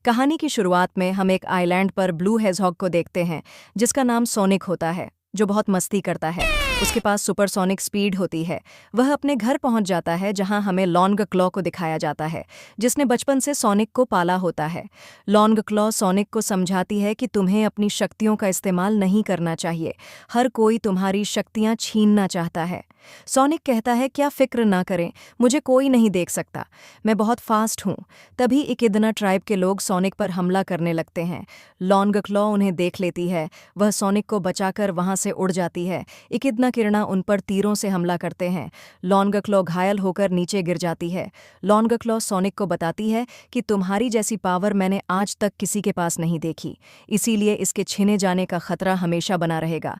कहानी की शुरुआत में हम एक आइलैंड पर ब्लू हेजहॉग को देखते हैं, जिसका नाम सोनिक होता है, जो बहुत मस्ती करता है। उसके पास सुपरसोनिक स्पीड होती है। वह अपने घर पहुंच जाता है, जहां हमें लॉन्ग क्लॉ को दिखाया जाता है, जिसने बचपन से सोनिक को पाला होता है। लॉन्ग क्लॉ सोनिक को समझाती है कि तुम्हें अपनी शक्तियों का इस्तेमाल नहीं करना चाहिए। हर कोई तुम्हारी शक्तियां छीनना चाहता है। सोनिक कहता है, क्या फिक्र ना करें, मुझे कोई नहीं देख सकता, मैं बहुत फास्ट हूँ। तभी इकिदना ट्राइब के लोग सोनिक पर हमला करने लगते हैं। लॉन्ग क्लॉ उन्हें देख लेती है। वह सोनिक को बचाकर वहां से उड़ जाती है। इकिदना किरणा उन पर तीरों से हमला करते हैं। लॉन्ग क्लॉ घायल होकर नीचे गिर जाती है। लॉन्ग क्लॉ सोनिक को बताती है कि तुम्हारी जैसी पावर मैंने आज तक किसी के पास नहीं देखी, इसीलिए इसके छिने जाने का खतरा हमेशा बना रहेगा।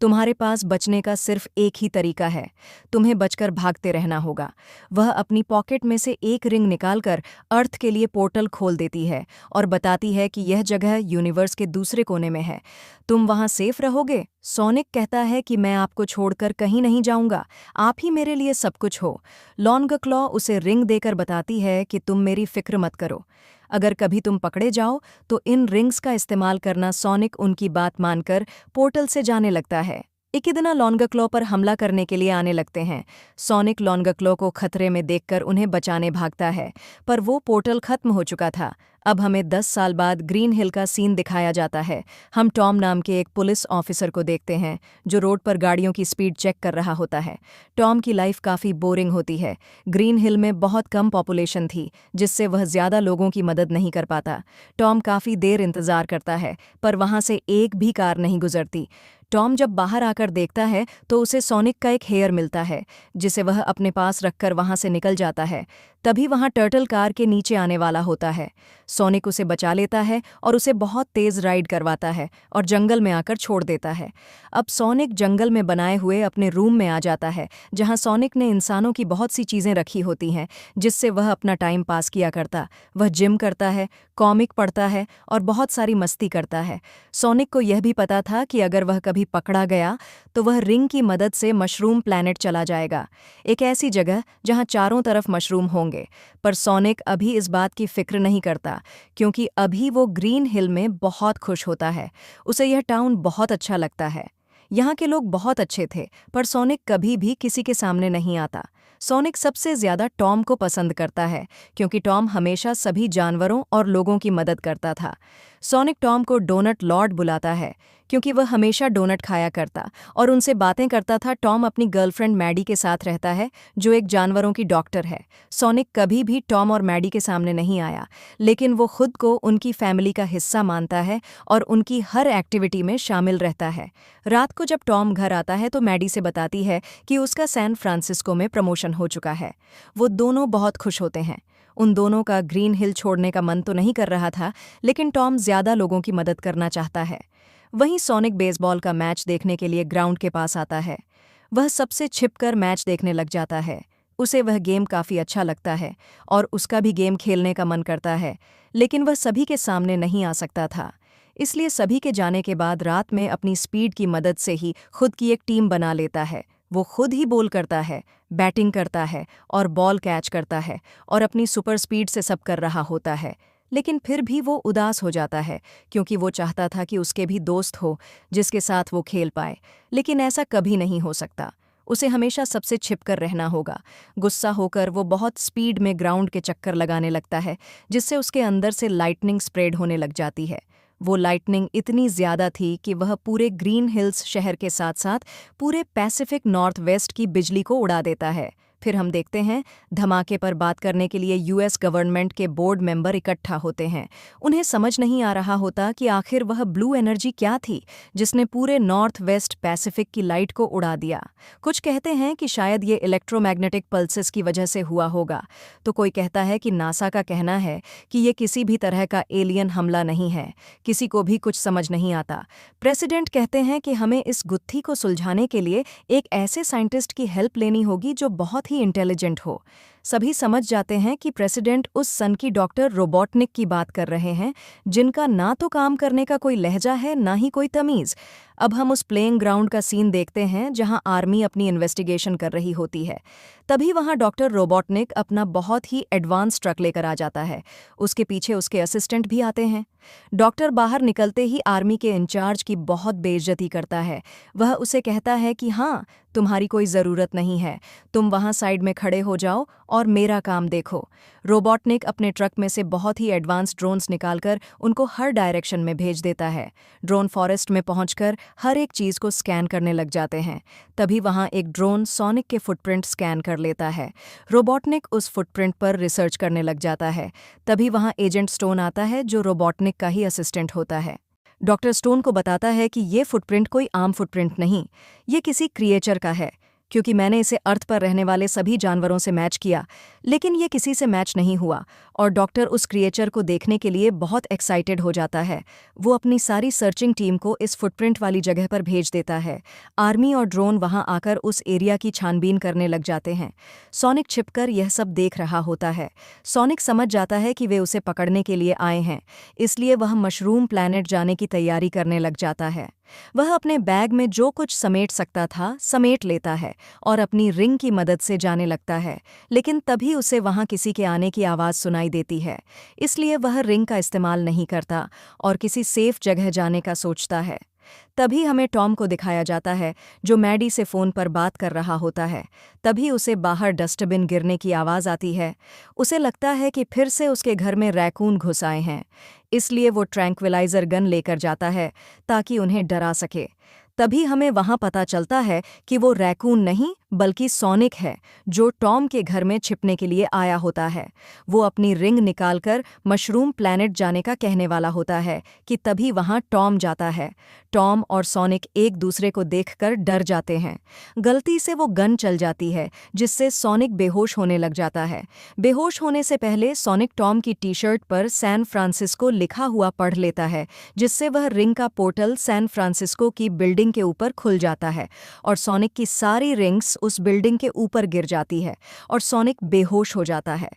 तुम्हारे पास बचने का सिर्फ एक ही तरीका है, तुम्हें बचकर भागते रहना होगा। वह अपनी पॉकेट में से एक रिंग निकालकर अर्थ के लिए पोर्टल खोल देती है और बताती है कि यह जगह यूनिवर्स के दूसरे कोने में है। तुम वहां सेफ रहोगे? सोनिक कहता है कि मैं आपको छोड़कर कहीं नहीं जाऊंगा, आप ही मेरे लिए सब कुछ हो। लॉन्ग क्लॉ उसे रिंग देकर बताती है कि तुम मेरी फिक्र मत करो, अगर कभी तुम पकड़े जाओ तो इन रिंग्स का इस्तेमाल करना। सोनिक उनकी बात मानकर पोर्टल से जाने लगता है। इकिदना लॉन्ग क्लॉ पर हमला करने के लिए आने लगते हैं। सोनिक लॉन्ग क्लॉ को खतरे में देखकर उन्हें बचाने भागता है, पर वो पोर्टल खत्म हो चुका था। अब हमें 10 साल बाद ग्रीन हिल का सीन दिखाया जाता है। हम टॉम नाम के एक पुलिस ऑफिसर को देखते हैं, जो रोड पर गाड़ियों की स्पीड चेक कर रहा होता है। टॉम की लाइफ काफ़ी बोरिंग होती है। ग्रीन हिल में बहुत कम पॉपुलेशन थी, जिससे वह ज़्यादा लोगों की मदद नहीं कर पाता। टॉम काफ़ी देर इंतज़ार करता है, पर वहाँ से एक भी कार नहीं गुजरती। टॉम जब बाहर आकर देखता है तो उसे सोनिक का एक हेयर मिलता है, जिसे वह अपने पास रखकर वहां से निकल जाता है। तभी वहां टर्टल कार के नीचे आने वाला होता है। सोनिक उसे बचा लेता है और उसे बहुत तेज राइड करवाता है और जंगल में आकर छोड़ देता है। अब सोनिक जंगल में बनाए हुए अपने रूम में आ जाता है, जहां सोनिक ने इंसानों की बहुत सी चीजें रखी होती हैं, जिससे वह अपना टाइम पास किया करता। वह जिम करता है, कॉमिक पढ़ता है और बहुत सारी मस्ती करता है। सोनिक को यह भी पता था कि अगर वह कभी पकड़ा गया तो वह रिंग की मदद से मशरूम प्लैनेट चला जाएगा, एक ऐसी जगह जहां चारों तरफ मशरूम होंगे। पर सोनिक अभी इस बात की फिक्र नहीं करता, क्योंकि अभी वो ग्रीन हिल में बहुत खुश होता है। उसे यह टाउन बहुत अच्छा लगता है। यहाँ के लोग बहुत अच्छे थे, पर सोनिक कभी भी किसी के सामने नहीं आता। सोनिक सबसे ज्यादा टॉम को पसंद करता है, क्योंकि टॉम हमेशा सभी जानवरों और लोगों की मदद करता था। सोनिक टॉम को डोनट लॉर्ड बुलाता है, क्योंकि वह हमेशा डोनट खाया करता और उनसे बातें करता था। टॉम अपनी गर्लफ्रेंड मैडी के साथ रहता है, जो एक जानवरों की डॉक्टर है। सोनिक कभी भी टॉम और मैडी के सामने नहीं आया, लेकिन वो खुद को उनकी फैमिली का हिस्सा मानता है और उनकी हर एक्टिविटी में शामिल रहता है। रात को जब टॉम घर आता है तो मैडी से बताती है कि उसका सैन फ्रांसिस्को में प्रमोशन हो चुका है। वो दोनों बहुत खुश होते हैं। उन दोनों का ग्रीन हिल छोड़ने का मन तो नहीं कर रहा था, लेकिन टॉम ज्यादा लोगों की मदद करना चाहता है। वहीं सोनिक बेसबॉल का मैच देखने के लिए ग्राउंड के पास आता है। वह सबसे छिपकर मैच देखने लग जाता है। उसे वह गेम काफ़ी अच्छा लगता है और उसका भी गेम खेलने का मन करता है, लेकिन वह सभी के सामने नहीं आ सकता था। इसलिए सभी के जाने के बाद रात में अपनी स्पीड की मदद से ही खुद की एक टीम बना लेता है। वो खुद ही बॉल करता है, बैटिंग करता है और बॉल कैच करता है और अपनी सुपर स्पीड से सब कर रहा होता है। लेकिन फिर भी वो उदास हो जाता है, क्योंकि वो चाहता था कि उसके भी दोस्त हो जिसके साथ वो खेल पाए, लेकिन ऐसा कभी नहीं हो सकता। उसे हमेशा सबसे छिपकर रहना होगा। गुस्सा होकर वो बहुत स्पीड में ग्राउंड के चक्कर लगाने लगता है, जिससे उसके अंदर से लाइटनिंग स्प्रेड होने लग जाती है। वो लाइटनिंग इतनी ज़्यादा थी कि वह पूरे ग्रीन हिल्स शहर के साथ साथ पूरे पैसिफिक नॉर्थ वेस्ट की बिजली को उड़ा देता है। फिर हम देखते हैं, धमाके पर बात करने के लिए यूएस गवर्नमेंट के बोर्ड मेंबर इकट्ठा होते हैं। उन्हें समझ नहीं आ रहा होता कि आखिर वह ब्लू एनर्जी क्या थी जिसने पूरे नॉर्थ वेस्ट पैसिफिक की लाइट को उड़ा दिया। कुछ कहते हैं कि शायद ये इलेक्ट्रोमैग्नेटिक पल्सेस की वजह से हुआ होगा, तो कोई कहता है कि नासा का कहना है कि ये किसी भी तरह का एलियन हमला नहीं है। किसी को भी कुछ समझ नहीं आता। प्रेसिडेंट कहते हैं कि हमें इस गुत्थी को सुलझाने के लिए एक ऐसे साइंटिस्ट की हेल्प लेनी होगी जो बहुत ही इंटेलिजेंट हो। सभी समझ जाते हैं कि प्रेसिडेंट उस सन की डॉक्टर रोबोटनिक की बात कर रहे हैं, जिनका ना तो काम करने का कोई लहजा है, ना ही कोई तमीज़। अब हम उस प्लेइंग ग्राउंड का सीन देखते हैं जहां आर्मी अपनी इन्वेस्टिगेशन कर रही होती है। तभी वहां डॉक्टर रोबोटनिक अपना बहुत ही एडवांस ट्रक लेकर आ जाता है। उसके पीछे उसके असिस्टेंट भी आते हैं। डॉक्टर बाहर निकलते ही आर्मी के इंचार्ज की बहुत बेइज्जती करता है। वह उसे कहता है कि हाँ, तुम्हारी कोई ज़रूरत नहीं है, तुम वहाँ साइड में खड़े हो जाओ और मेरा काम देखो। रोबोटनिक अपने ट्रक में से बहुत ही एडवांस ड्रोन्स निकालकर उनको हर डायरेक्शन में भेज देता है। ड्रोन फॉरेस्ट में पहुंचकर हर एक चीज़ को स्कैन करने लग जाते हैं। तभी वहाँ एक ड्रोन सोनिक के फुटप्रिंट स्कैन कर लेता है। रोबोटनिक उस फुटप्रिंट पर रिसर्च करने लग जाता है। तभी वहाँ एजेंट स्टोन आता है, जो रोबोटनिक का ही असिस्टेंट होता है। डॉक्टर स्टोन को बताता है कि ये फुटप्रिंट कोई आम फुटप्रिंट नहीं, ये किसी क्रिएचर का है, क्योंकि मैंने इसे अर्थ पर रहने वाले सभी जानवरों से मैच किया, लेकिन ये किसी से मैच नहीं हुआ। और डॉक्टर उस क्रिएचर को देखने के लिए बहुत एक्साइटेड हो जाता है। वो अपनी सारी सर्चिंग टीम को इस फुटप्रिंट वाली जगह पर भेज देता है। आर्मी और ड्रोन वहां आकर उस एरिया की छानबीन करने लग जाते हैं। सोनिक छिपकर यह सब देख रहा होता है। सोनिक समझ जाता है कि वे उसे पकड़ने के लिए आए हैं, इसलिए वह मशरूम प्लैनेट जाने की तैयारी करने लग जाता है। वह अपने बैग में जो कुछ समेट सकता था समेट लेता है और अपनी रिंग की मदद से जाने लगता है, लेकिन तभी उसे वहां किसी के आने की आवाज़ सुनाई देती है। इसलिए वह रिंग का इस्तेमाल नहीं करता और किसी सेफ जगह जाने का सोचता है। तभी हमें टॉम को दिखाया जाता है, जो मैडी से फ़ोन पर बात कर रहा होता है। तभी उसे बाहर डस्टबिन गिरने की आवाज़ आती है। उसे लगता है कि फिर से उसके घर में रैकून घुस आए हैं, इसलिए वो ट्रैंक्विलाइज़र गन लेकर जाता है ताकि उन्हें डरा सके। तभी हमें वहां पता चलता है कि वो रैकून नहीं बल्कि सोनिक है, जो टॉम के घर में छिपने के लिए आया होता है। वो अपनी रिंग निकालकर मशरूम प्लैनेट जाने का कहने वाला होता है कि तभी वहां टॉम जाता है। टॉम और सोनिक एक दूसरे को देखकर डर जाते हैं। गलती से वो गन चल जाती है, जिससे सोनिक बेहोश होने लग जाता है। बेहोश होने से पहले सोनिक टॉम की टी-शर्ट पर सैन फ्रांसिस्को लिखा हुआ पढ़ लेता है, जिससे वह रिंग का पोर्टल सैन फ्रांसिस्को की बिल्डिंग के ऊपर खुल जाता है और सोनिक की सारी रिंग्स उस बिल्डिंग के ऊपर गिर जाती है और सोनिक बेहोश हो जाता है।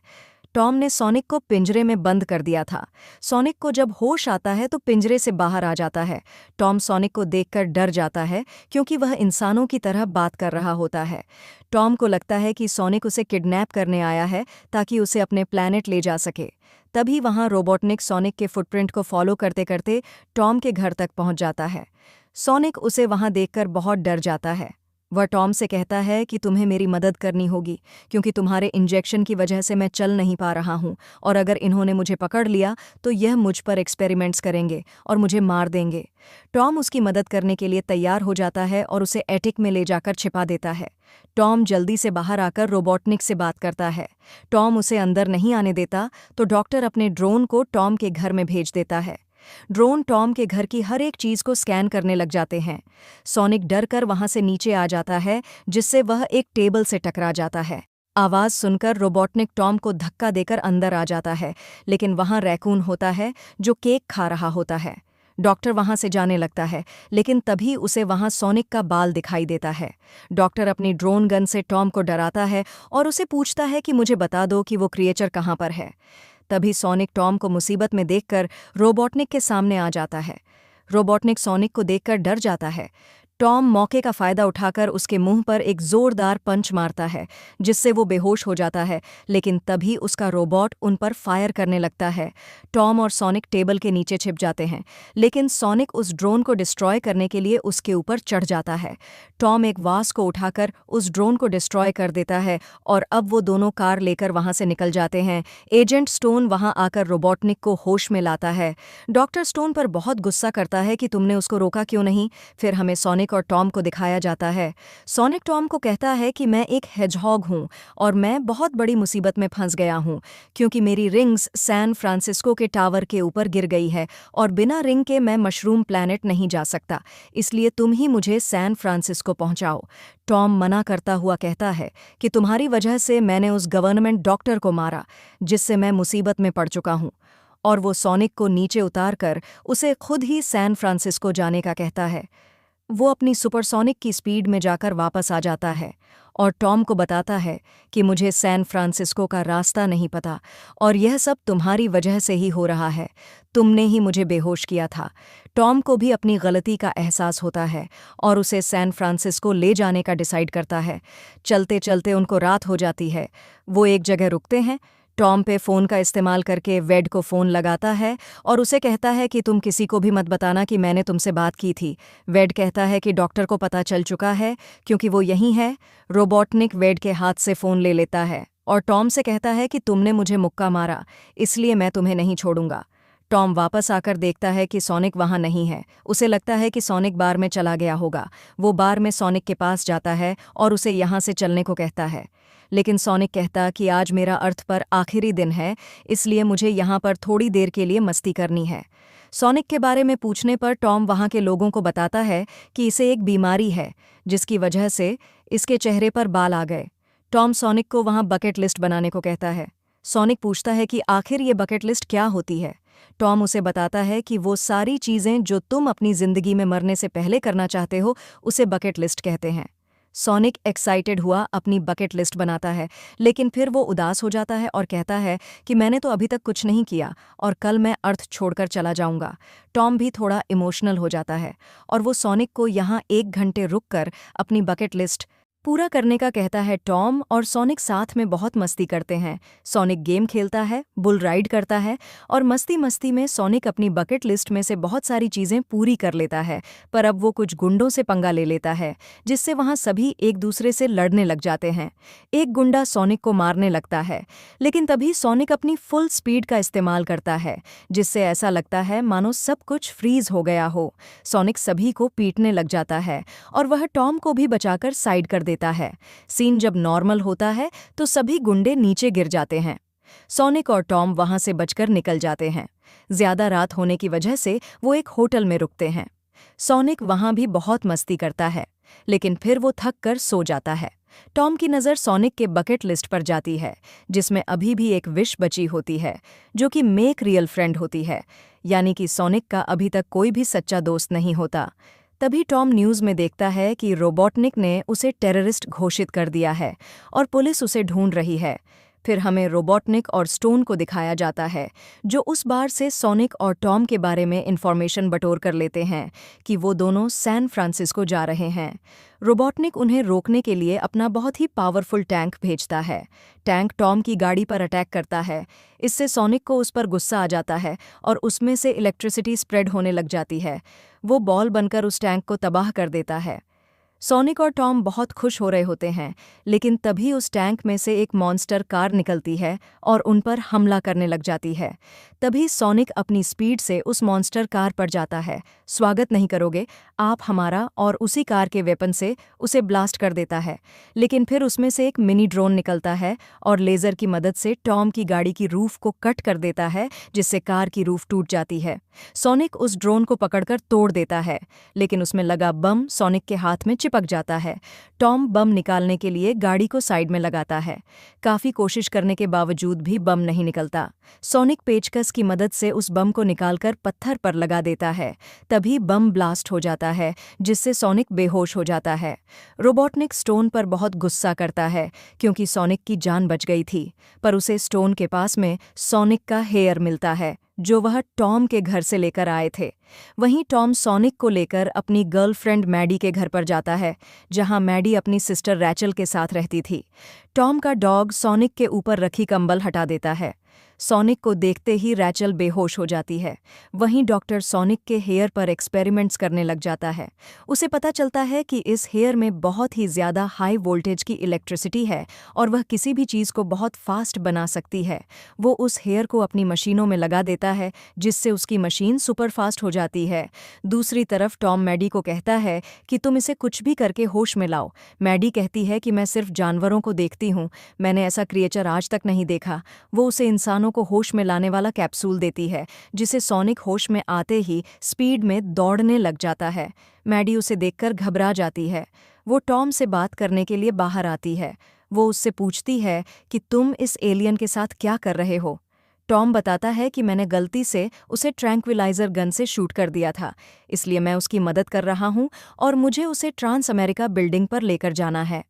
टॉम ने सोनिक को पिंजरे में बंद कर दिया था। सोनिक को जब होश आता है तो पिंजरे से बाहर आ जाता है। टॉम सोनिक को देखकर डर जाता है, क्योंकि वह इंसानों की तरह बात कर रहा होता है। टॉम को लगता है कि सोनिक उसे किडनैप करने आया है ताकि उसे अपने प्लैनेट ले जा सके। तभी वहां रोबोटनिक सोनिक के फुटप्रिंट को फॉलो करते करते टॉम के घर तक पहुंच जाता है। सोनिक उसे वहां देखकर बहुत डर जाता है। वह टॉम से कहता है कि तुम्हें मेरी मदद करनी होगी, क्योंकि तुम्हारे इंजेक्शन की वजह से मैं चल नहीं पा रहा हूँ, और अगर इन्होंने मुझे पकड़ लिया तो यह मुझ पर एक्सपेरिमेंट्स करेंगे और मुझे मार देंगे। टॉम उसकी मदद करने के लिए तैयार हो जाता है और उसे एटिक में ले जाकर छिपा देता है। टॉम जल्दी से बाहर आकर रोबोटनिक से बात करता है। टॉम उसे अंदर नहीं आने देता तो डॉक्टर अपने ड्रोन को टॉम के घर में भेज देता है। ड्रोन टॉम के घर की हर एक चीज को स्कैन करने लग जाते हैं। सोनिक डर कर वहां से नीचे आ जाता है, जिससे वह एक टेबल से टकरा जाता है। आवाज सुनकर रोबोटनिक टॉम को धक्का देकर अंदर आ जाता है, लेकिन वहां रैकून होता है जो केक खा रहा होता है। डॉक्टर वहां से जाने लगता है, लेकिन तभी उसे वहां सोनिक का बाल दिखाई देता है। डॉक्टर अपनी ड्रोन गन से टॉम को डराता है और उसे पूछता है कि मुझे बता दो कि वो क्रिएचर कहाँ पर है। तभी सोनिक टॉम को मुसीबत में देखकर रोबोटनिक के सामने आ जाता है। रोबोटनिक सोनिक को देखकर डर जाता है। टॉम मौके का फायदा उठाकर उसके मुंह पर एक जोरदार पंच मारता है, जिससे वो बेहोश हो जाता है, लेकिन तभी उसका रोबोट उन पर फायर करने लगता है। टॉम और सोनिक टेबल के नीचे छिप जाते हैं, लेकिन सोनिक उस ड्रोन को डिस्ट्रॉय करने के लिए उसके ऊपर चढ़ जाता है। टॉम एक वास को उठाकर उस ड्रोन को डिस्ट्रॉय कर देता है और अब वो दोनों कार लेकर वहां से निकल जाते हैं। एजेंट स्टोन वहां आकर रोबोटनिक को होश में लाता है। डॉक्टर स्टोन पर बहुत गुस्सा करता है कि तुमने उसको रोका क्यों नहीं। फिर हमें सोनिक और टॉम को दिखाया जाता है। सोनिक टॉम को कहता है कि मैं एक हेजहॉग हूं और मैं बहुत बड़ी मुसीबत में फंस गया हूं, क्योंकि मेरी रिंग्स सैन फ्रांसिस्को के टावर के ऊपर गिर गई है और बिना रिंग के मैं मशरूम प्लैनेट नहीं जा सकता, इसलिए तुम ही मुझे सैन फ्रांसिस्को पहुंचाओ। टॉम मना करता हुआ कहता है कि तुम्हारी वजह से मैंने उस गवर्नमेंट डॉक्टर को मारा, जिससे मैं मुसीबत में पड़ चुका हूं, और वो सोनिक को नीचे उतारकर उसे खुद ही सैन फ्रांसिस्को जाने का कहता है। वो अपनी सुपरसोनिक की स्पीड में जाकर वापस आ जाता है और टॉम को बताता है कि मुझे सैन फ्रांसिस्को का रास्ता नहीं पता और यह सब तुम्हारी वजह से ही हो रहा है, तुमने ही मुझे बेहोश किया था। टॉम को भी अपनी गलती का एहसास होता है और उसे सैन फ्रांसिस्को ले जाने का डिसाइड करता है। चलते चलते उनको रात हो जाती है। वो एक जगह रुकते हैं। टॉम पे फ़ोन का इस्तेमाल करके वेड को फ़ोन लगाता है और उसे कहता है कि तुम किसी को भी मत बताना कि मैंने तुमसे बात की थी। वेड कहता है कि डॉक्टर को पता चल चुका है क्योंकि वो यहीं है। रोबोटनिक वेड के हाथ से फ़ोन ले लेता है और टॉम से कहता है कि तुमने मुझे मुक्का मारा, इसलिए मैं तुम्हें नहीं छोड़ूंगा। टॉम वापस आकर देखता है कि सोनिक वहाँ नहीं है। उसे लगता है कि सोनिक बार में चला गया होगा। वो बार में सोनिक के पास जाता है और उसे यहाँ से चलने को कहता है, लेकिन सोनिक कहता कि आज मेरा अर्थ पर आखिरी दिन है, इसलिए मुझे यहाँ पर थोड़ी देर के लिए मस्ती करनी है। सोनिक के बारे में पूछने पर टॉम वहाँ के लोगों को बताता है कि इसे एक बीमारी है जिसकी वजह से इसके चेहरे पर बाल आ गए। टॉम सोनिक को वहाँ बकेट लिस्ट बनाने को कहता है। सोनिक पूछता है कि आखिर ये बकेट लिस्ट क्या होती है। टॉम उसे बताता है कि वो सारी चीज़ें जो तुम अपनी ज़िंदगी में मरने से पहले करना चाहते हो उसे बकेट लिस्ट कहते हैं। सोनिक एक्साइटेड हुआ अपनी बकेट लिस्ट बनाता है, लेकिन फिर वो उदास हो जाता है और कहता है कि मैंने तो अभी तक कुछ नहीं किया और कल मैं अर्थ छोड़कर चला जाऊंगा। टॉम भी थोड़ा इमोशनल हो जाता है और वो सोनिक को यहाँ 1 घंटे रुककर अपनी बकेट लिस्ट पूरा करने का कहता है। टॉम और सोनिक साथ में बहुत मस्ती करते हैं। सोनिक गेम खेलता है, बुल राइड करता है और मस्ती मस्ती में सोनिक अपनी बकेट लिस्ट में से बहुत सारी चीज़ें पूरी कर लेता है। पर अब वो कुछ गुंडों से पंगा ले लेता है जिससे वहाँ सभी एक दूसरे से लड़ने लग जाते हैं। एक गुंडा सोनिक को मारने लगता है, लेकिन तभी सोनिक अपनी फुल स्पीड का इस्तेमाल करता है जिससे ऐसा लगता है मानो सब कुछ फ्रीज हो गया हो। सोनिक सभी को पीटने लग जाता है और वह टॉम को भी बचाकर साइड कर देता है। सीन जब नॉर्मल होता है तो सभी गुंडे नीचे गिर जाते हैं। सोनिक और टॉम वहां से बचकर निकल जाते हैं। ज्यादा रात होने की वजह से वो एक होटल में रुकते हैं। सोनिक वहां भी बहुत मस्ती करता है, लेकिन फिर वो थक कर सो जाता है। टॉम की नज़र सोनिक के बकेट लिस्ट पर जाती है जिसमें अभी भी एक विश बची होती है जो कि मेक रियल फ्रेंड होती है, यानी कि सोनिक का अभी तक कोई भी सच्चा दोस्त नहीं होता। तभी टॉम न्यूज़ में देखता है कि रोबोटनिक ने उसे टेररिस्ट घोषित कर दिया है और पुलिस उसे ढूंढ रही है। फिर हमें रोबोटनिक और स्टोन को दिखाया जाता है जो उस बार से सोनिक और टॉम के बारे में इंफॉर्मेशन बटोर कर लेते हैं कि वो दोनों सैन फ्रांसिस्को जा रहे हैं। रोबोटनिक उन्हें रोकने के लिए अपना बहुत ही पावरफुल टैंक भेजता है। टैंक टॉम की गाड़ी पर अटैक करता है। इससे सोनिक को उस पर गुस्सा आ जाता है और उसमें से इलेक्ट्रिसिटी स्प्रेड होने लग जाती है। वो बॉल बनकर उस टैंक को तबाह कर देता है। सोनिक और टॉम बहुत खुश हो रहे होते हैं, लेकिन तभी उस टैंक में से एक मॉन्स्टर कार निकलती है और उन पर हमला करने लग जाती है। तभी सोनिक अपनी स्पीड से उस मॉन्स्टर कार पर जाता है। स्वागत नहीं करोगे आप हमारा, और उसी कार के वेपन से उसे ब्लास्ट कर देता है। लेकिन फिर उसमें से एक मिनी ड्रोन निकलता है और लेज़र की मदद से टॉम की गाड़ी की रूफ को कट कर देता है जिससे कार की रूफ टूट जाती है। सोनिक उस ड्रोन को पकड़कर तोड़ देता है, लेकिन उसमें लगा बम सोनिक के हाथ में चिपक जाता है। टॉम बम निकालने के लिए गाड़ी को साइड में लगाता है। काफी कोशिश करने के बावजूद भी बम नहीं निकलता। सोनिक पेचकस की मदद से उस बम को निकालकर पत्थर पर लगा देता है। तभी बम ब्लास्ट हो जाता है जिससे सोनिक बेहोश हो जाता है। रोबोटनिक स्टोन पर बहुत गुस्सा करता है क्योंकि सोनिक की जान बच गई थी, पर उसे स्टोन के पास में सोनिक का हेयर मिलता है जो वह टॉम के घर से लेकर आए थे। वहीं टॉम सोनिक को लेकर अपनी गर्लफ्रेंड मैडी के घर पर जाता है, जहां मैडी अपनी सिस्टर रैचल के साथ रहती थी। टॉम का डॉग सोनिक के ऊपर रखी कंबल हटा देता है। सोनिक को देखते ही रैचल बेहोश हो जाती है। वहीं डॉक्टर सोनिक के हेयर पर एक्सपेरिमेंट्स करने लग जाता है। उसे पता चलता है कि इस हेयर में बहुत ही ज़्यादा हाई वोल्टेज की इलेक्ट्रिसिटी है और वह किसी भी चीज़ को बहुत फास्ट बना सकती है। वो उस हेयर को अपनी मशीनों में लगा देता है जिससे उसकी मशीन सुपर फास्ट हो जाती है। दूसरी तरफ टॉम मैडी को कहता है कि तुम इसे कुछ भी करके होश में लाओ। मैडी कहती है कि मैं सिर्फ जानवरों को देखती हूँ, मैंने ऐसा क्रिएचर आज तक नहीं देखा। वो उसे इंसानों को होश में लाने वाला कैप्सूल देती है जिसे सोनिक होश में आते ही स्पीड में दौड़ने लग जाता है। मैडी उसे देखकर घबरा जाती है। वो टॉम से बात करने के लिए बाहर आती है। वो उससे पूछती है कि तुम इस एलियन के साथ क्या कर रहे हो। टॉम बताता है कि मैंने गलती से उसे ट्रैंक्विलाइजर गन से शूट कर दिया था, इसलिए मैं उसकी मदद कर रहा हूँ और मुझे उसे ट्रांस अमेरिका बिल्डिंग पर लेकर जाना है।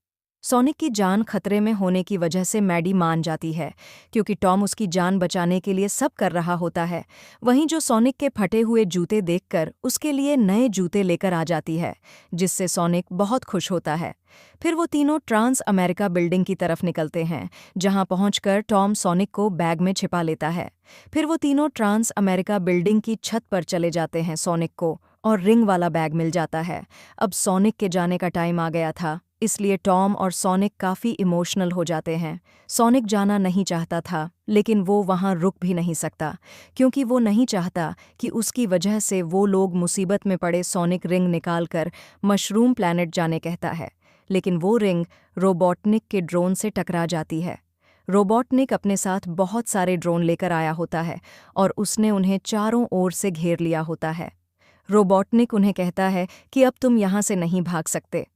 सोनिक की जान खतरे में होने की वजह से मैडी मान जाती है, क्योंकि टॉम उसकी जान बचाने के लिए सब कर रहा होता है। वहीं जो सोनिक के फटे हुए जूते देखकर उसके लिए नए जूते लेकर आ जाती है, जिससे सोनिक बहुत खुश होता है। फिर वो तीनों ट्रांस अमेरिका बिल्डिंग की तरफ निकलते हैं, जहां पहुंचकर टॉम सोनिक को बैग में छिपा लेता है। फिर वो तीनों ट्रांस अमेरिका बिल्डिंग की छत पर चले जाते हैं सोनिक को, और रिंग वाला बैग मिल जाता है। अब सोनिक के जाने का टाइम आ गया था, इसलिए टॉम और सोनिक काफ़ी इमोशनल हो जाते हैं। सोनिक जाना नहीं चाहता था, लेकिन वो वहाँ रुक भी नहीं सकता, क्योंकि वो नहीं चाहता कि उसकी वजह से वो लोग मुसीबत में पड़े। सोनिक रिंग निकालकर मशरूम प्लैनेट जाने कहता है, लेकिन वो रिंग रोबोटनिक के ड्रोन से टकरा जाती है। रोबोटनिक अपने साथ बहुत सारे ड्रोन लेकर आया होता है, और उसने उन्हें चारों ओर से घेर लिया होता है। रोबोटनिक उन्हें कहता है कि अब तुम यहाँ से नहीं भाग सकते।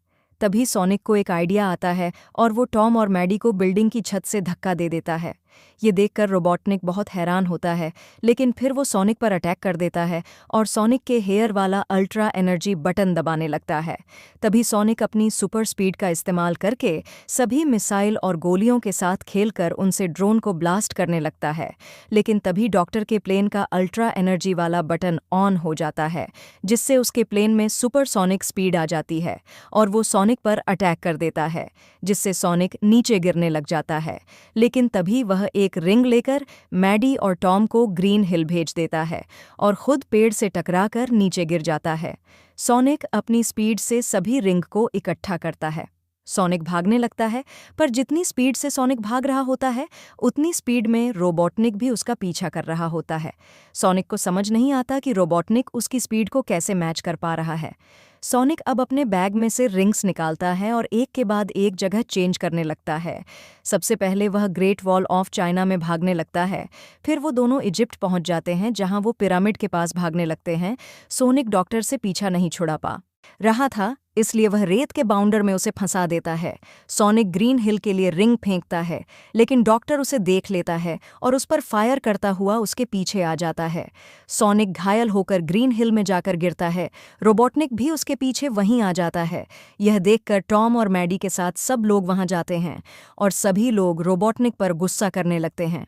तभी सोनिक को एक आइडिया आता है, और वो टॉम और मैडी को बिल्डिंग की छत से धक्का दे देता है। ये देखकर रोबोटनिक बहुत हैरान होता है, लेकिन फिर वो सोनिक पर अटैक कर देता है और सोनिक के हेयर वाला अल्ट्रा एनर्जी बटन दबाने लगता है। तभी सोनिक अपनी सुपर स्पीड का इस्तेमाल करके सभी मिसाइल और गोलियों के साथ खेलकर उनसे ड्रोन को ब्लास्ट करने लगता है। लेकिन तभी डॉक्टर के प्लेन का अल्ट्रा एनर्जी वाला बटन ऑन हो जाता है, जिससे उसके प्लेन में सुपरसोनिक स्पीड आ जाती है, और वो सोनिक पर अटैक कर देता है, जिससे सोनिक नीचे गिरने लग जाता है। लेकिन तभी वह एक रिंग लेकर मैडी और टॉम को ग्रीन हिल भेज देता है, और खुद पेड़ से टकराकर नीचे गिर जाता है। सोनिक अपनी स्पीड से सभी रिंग को इकट्ठा करता है। सोनिक भागने लगता है, पर जितनी स्पीड से सोनिक भाग रहा होता है, उतनी स्पीड में रोबोटनिक भी उसका पीछा कर रहा होता है। सोनिक को समझ नहीं आता कि रोबोटनिक उसकी स्पीड को कैसे मैच कर पा रहा है। सोनिक अब अपने बैग में से रिंग्स निकालता है और एक के बाद एक जगह चेंज करने लगता है। सबसे पहले वह ग्रेट वॉल ऑफ चाइना में भागने लगता है। फिर वो दोनों इजिप्ट पहुंच जाते हैं, जहां वो पिरामिड के पास भागने लगते हैं। सोनिक डॉक्टर से पीछा नहीं छुड़ा पा रहा था, इसलिए वह रेत के बाउंडर में उसे फंसा देता है। सोनिक ग्रीन हिल के लिए रिंग फेंकता है, लेकिन डॉक्टर उसे देख लेता है और उस पर फायर करता हुआ उसके पीछे आ जाता है। सोनिक घायल होकर ग्रीन हिल में जाकर गिरता है। रोबोटनिक भी उसके पीछे वहीं आ जाता है। यह देखकर टॉम और मैडी के साथ सब लोग वहां जाते हैं, और सभी लोग रोबोटनिक पर गुस्सा करने लगते हैं।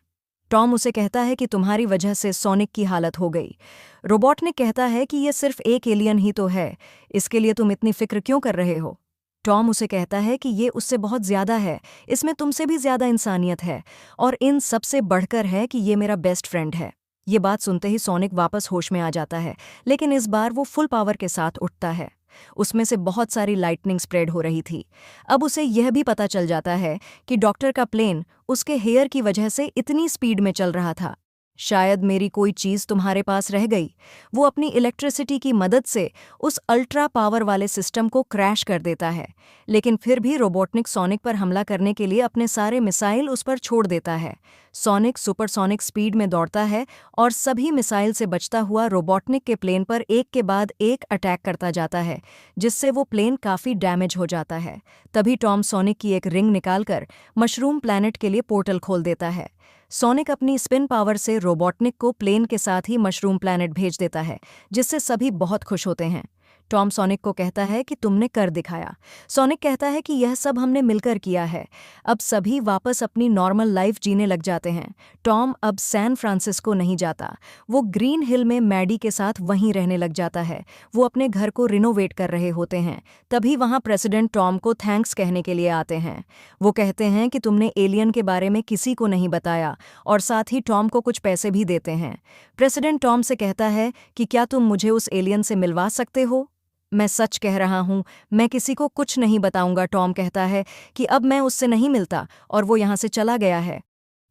टॉम उसे कहता है कि तुम्हारी वजह से सोनिक की हालत हो गई। रोबोटनिक कहता है कि यह सिर्फ एक एलियन ही तो है, इसके लिए तुम इतनी फिक्र क्यों कर रहे हो। टॉम उसे कहता है कि ये उससे बहुत ज्यादा है, इसमें तुमसे भी ज्यादा इंसानियत है, और इन सबसे बढ़कर है कि ये मेरा बेस्ट फ्रेंड है। ये बात सुनते ही सोनिक वापस होश में आ जाता है, लेकिन इस बार वो फुल पावर के साथ उठता है। उसमें से बहुत सारी लाइटनिंग स्प्रेड हो रही थी। अब उसे यह भी पता चल जाता है कि डॉक्टर का प्लेन उसके हेयर की वजह से इतनी स्पीड में चल रहा था। शायद मेरी कोई चीज़ तुम्हारे पास रह गई। वो अपनी इलेक्ट्रिसिटी की मदद से उस अल्ट्रा पावर वाले सिस्टम को क्रैश कर देता है, लेकिन फिर भी रोबोटनिक सोनिक पर हमला करने के लिए अपने सारे मिसाइल उस पर छोड़ देता है। सोनिक सुपरसोनिक स्पीड में दौड़ता है और सभी मिसाइल से बचता हुआ रोबोटनिक के प्लेन पर एक के बाद एक अटैक करता जाता है, जिससे वो प्लेन काफ़ी डैमेज हो जाता है। तभी टॉम सोनिक की एक रिंग निकालकर मशरूम प्लैनेट के लिए पोर्टल खोल देता है। सोनिक अपनी स्पिन पावर से रोबोटनिक को प्लेन के साथ ही मशरूम प्लैनेट भेज देता है, जिससे सभी बहुत खुश होते हैं। टॉम सोनिक को कहता है कि तुमने कर दिखाया। सोनिक कहता है कि यह सब हमने मिलकर किया है। अब सभी वापस अपनी नॉर्मल लाइफ जीने लग जाते हैं। टॉम अब सैन फ्रांसिस्को नहीं जाता, वो ग्रीन हिल में मैडी के साथ वहीं रहने लग जाता है। वो अपने घर को रिनोवेट कर रहे होते हैं। तभी वहाँ प्रेसिडेंट टॉम को थैंक्स कहने के लिए आते हैं। वो कहते हैं कि तुमने एलियन के बारे में किसी को नहीं बताया, और साथ ही टॉम को कुछ पैसे भी देते हैं। प्रेसिडेंट टॉम से कहता है कि क्या तुम मुझे उस एलियन से मिलवा सकते हो। मैं सच कह रहा हूँ, मैं किसी को कुछ नहीं बताऊंगा। टॉम कहता है कि अब मैं उससे नहीं मिलता, और वो यहाँ से चला गया है।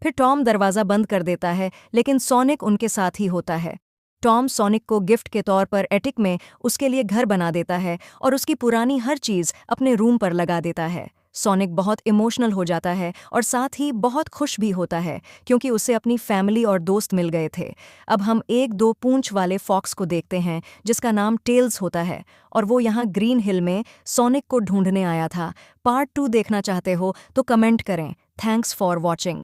फिर टॉम दरवाज़ा बंद कर देता है, लेकिन सोनिक उनके साथ ही होता है। टॉम सोनिक को गिफ्ट के तौर पर एटिक में उसके लिए घर बना देता है, और उसकी पुरानी हर चीज़ अपने रूम पर लगा देता है। सोनिक बहुत इमोशनल हो जाता है, और साथ ही बहुत खुश भी होता है, क्योंकि उसे अपनी फैमिली और दोस्त मिल गए थे। अब हम एक दो पूंछ वाले फॉक्स को देखते हैं, जिसका नाम टेल्स होता है, और वो यहाँ ग्रीन हिल में सोनिक को ढूंढने आया था। पार्ट 2 देखना चाहते हो तो कमेंट करें। Thanks for watching.